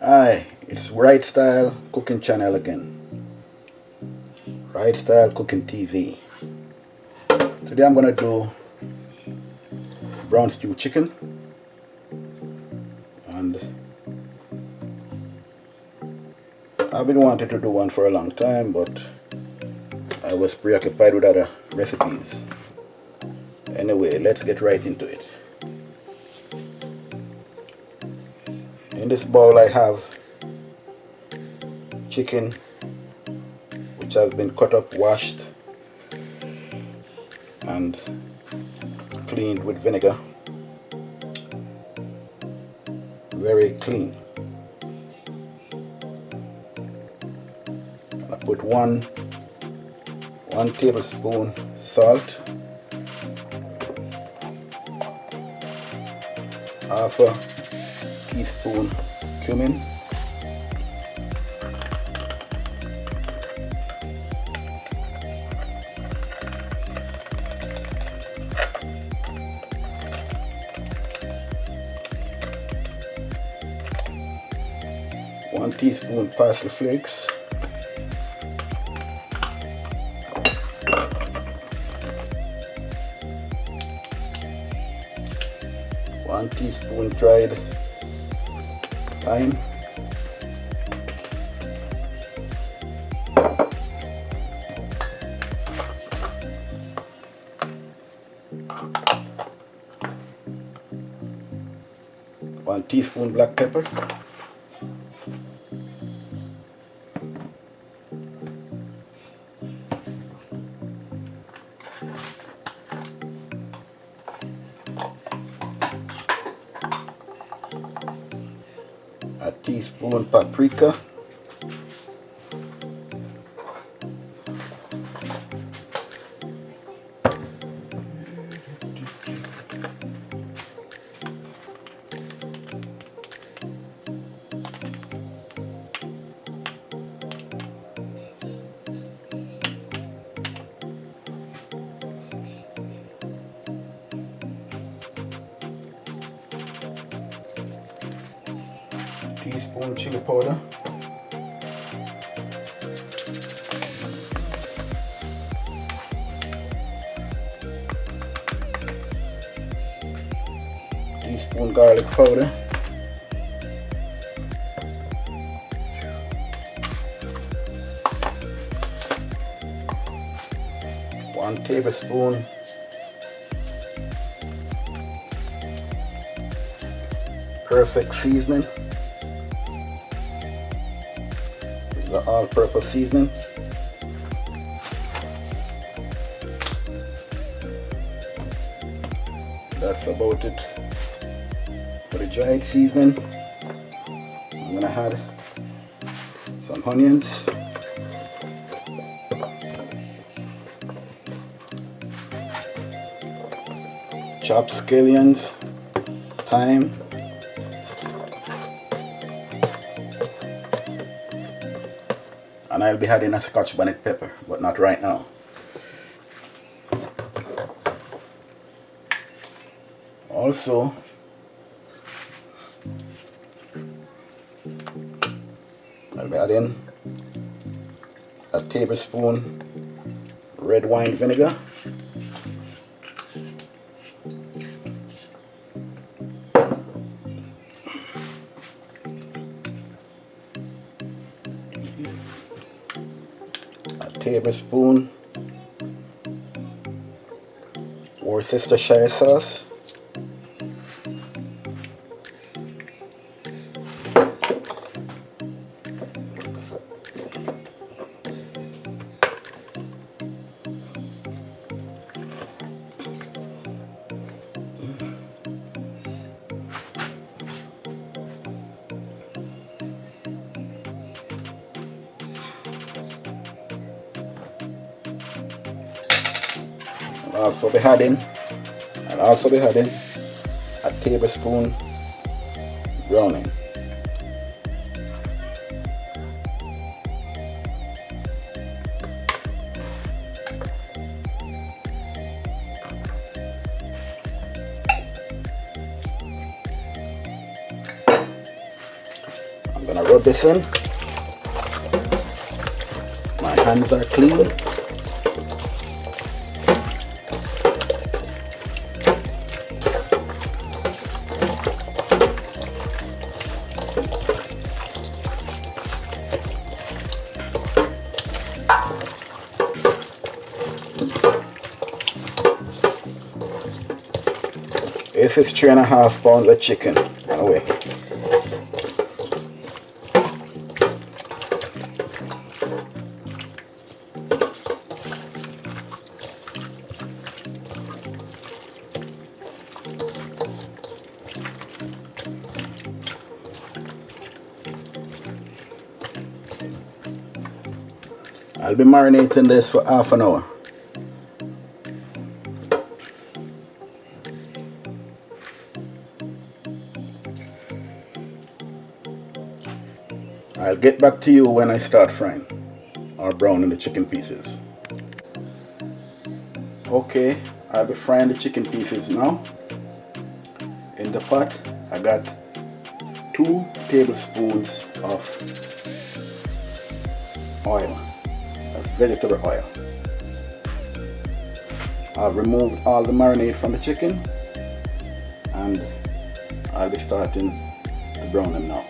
Hi, it's Right Style Cooking Channel again. Right Style Cooking TV. Today I'm gonna do brown stew chicken, and I've been wanting to do one for a long time, but I was preoccupied with other recipes. Anyway, let's get right into it. In this bowl I have chicken which has been cut up, washed and cleaned with vinegar. Very clean. I put one tablespoon salt, half a teaspoon cumin, one teaspoon parsley flakes, one teaspoon dried thyme, one teaspoon black pepper, a teaspoon paprika, teaspoon chili powder, teaspoon garlic powder, one tablespoon perfect seasoning. These are all-purpose seasonings. That's about it for the dried seasoning. I'm gonna add some onions, chopped scallions, thyme, and I'll be adding a Scotch bonnet pepper, but not right now. Also, I'll be adding a tablespoon red wine vinegar, a tablespoon Worcestershire sauce, I'll also be adding a tablespoon browning. I'm gonna rub this in. My hands are clean. This is 3.5 pounds of chicken. Away. I'll be marinating this for half an hour. I'll get back to you when I start frying or browning the chicken pieces. Okay, I'll be frying the chicken pieces now. In the pot, I got 2 tablespoons of oil, vegetable oil. I've removed all the marinade from the chicken and I'll be starting to brown them now.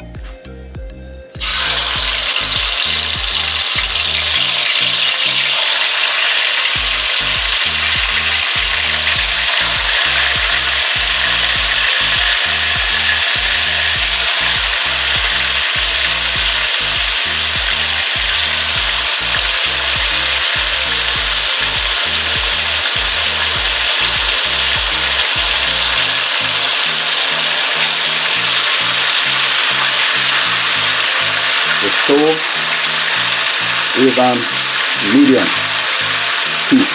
The stove is on medium heat.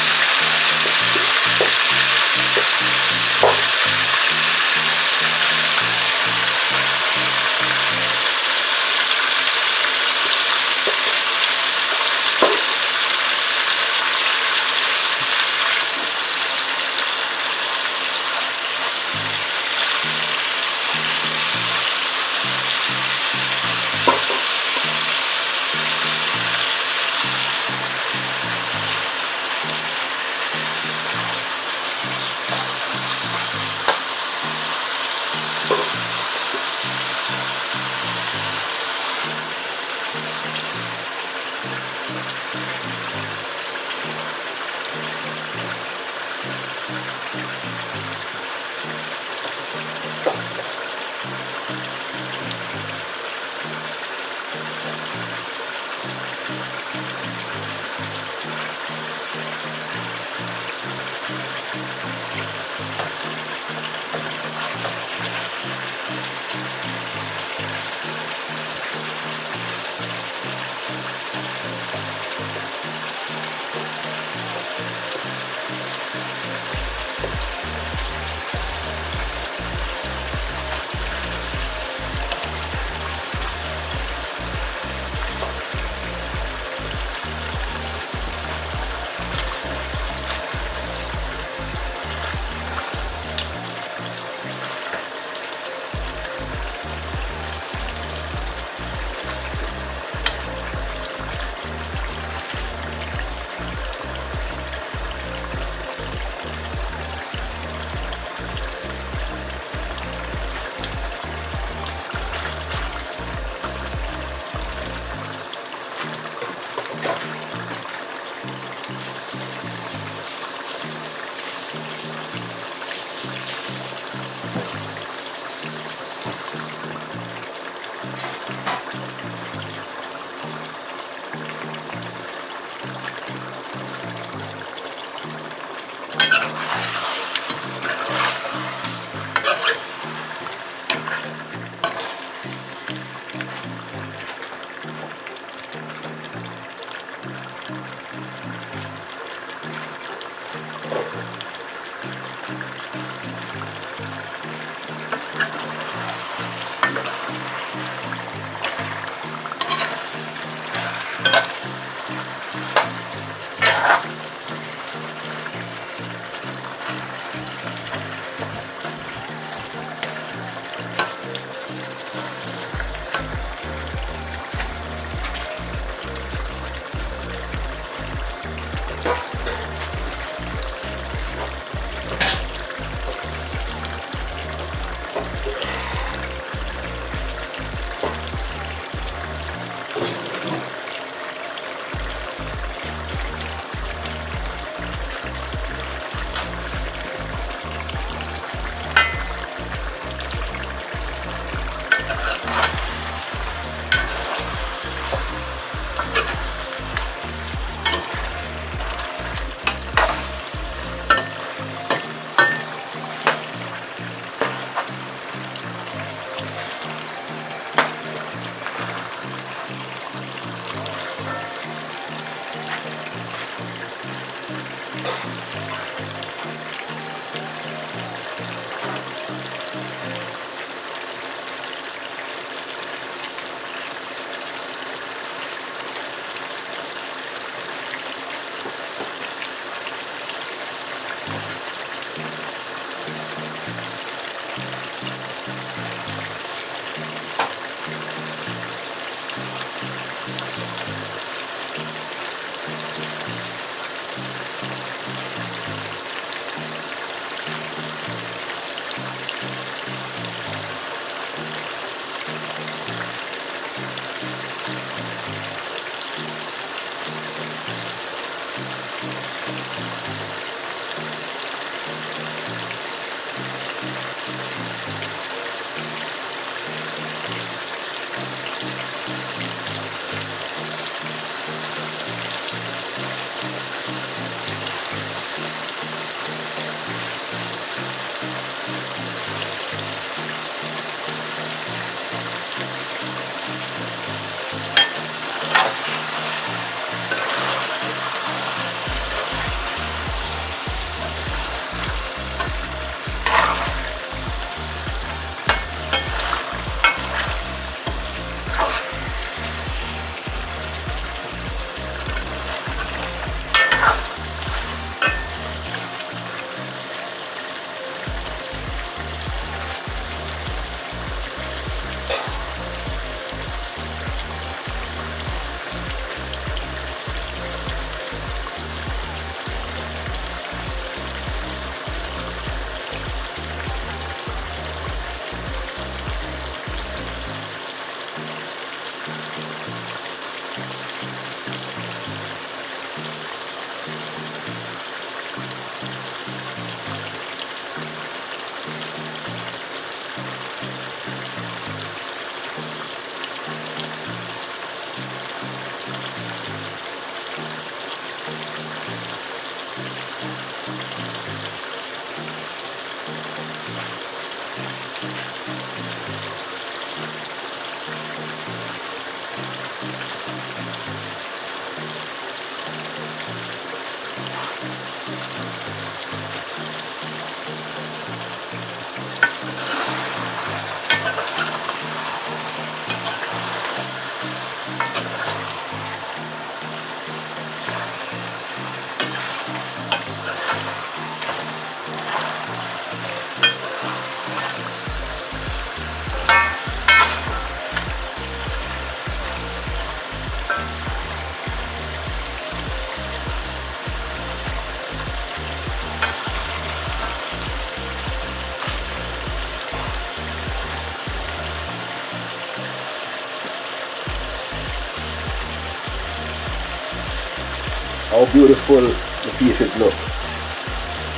how beautiful the pieces look.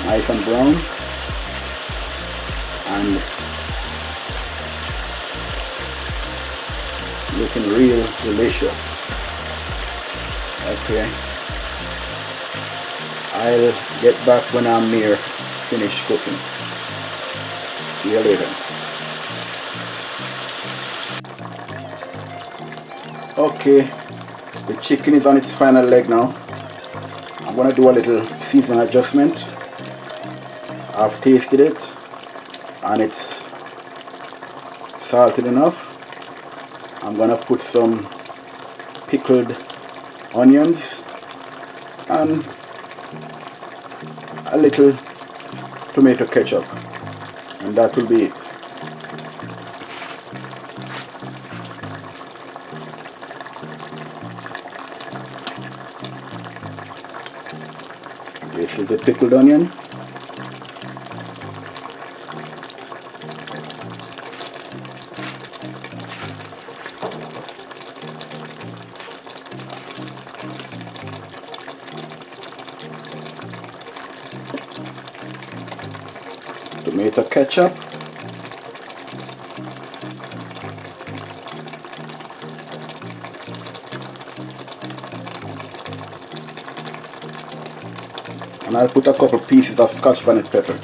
Nice and brown and looking real delicious. Okay, I'll get back when I'm near finished cooking. See you later. Okay, the chicken is on its final leg now. I'm gonna do a little season adjustment. I've tasted it and it's salted enough. I'm gonna put some pickled onions and a little tomato ketchup, and that will be it. This is the pickled onion. Tomato ketchup. And I'll put a couple pieces of Scotch bonnet pepper.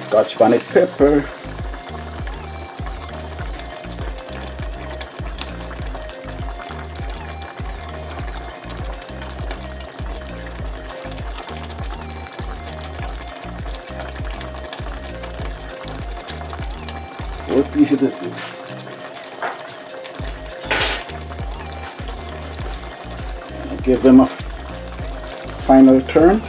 Scotch bonnet pepper. Four pieces of it. Give them a final turn.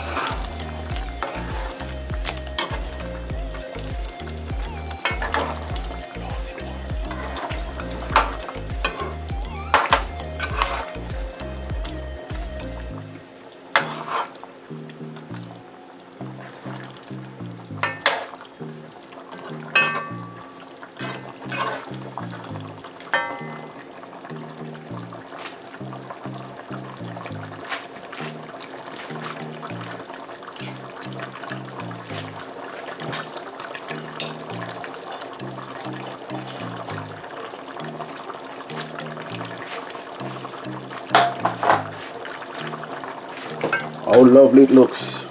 How lovely it looks.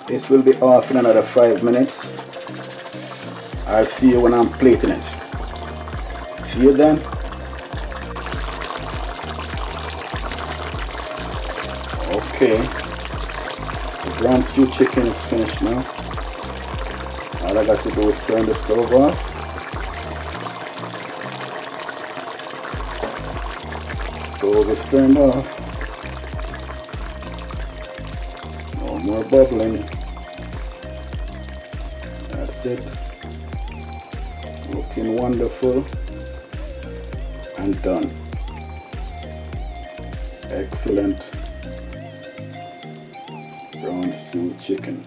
This will be off in another 5 minutes. I'll see you when I'm plating it. See you then. Okay, the brown stew chicken is finished now. All I got to do is turn the stove off. Stove is turned off. No more bubbling. That's it. Looking wonderful and done. Excellent brown stew chicken.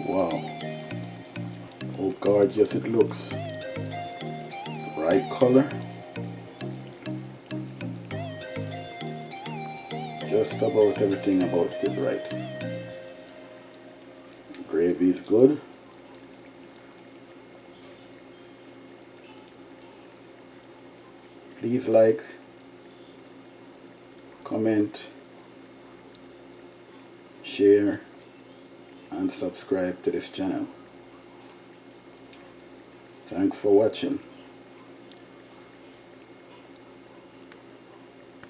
Wow, oh gorgeous it looks. Right color, just about everything about it is right. Gravy is good. Please like, comment, share and subscribe to this channel. Thanks for watching.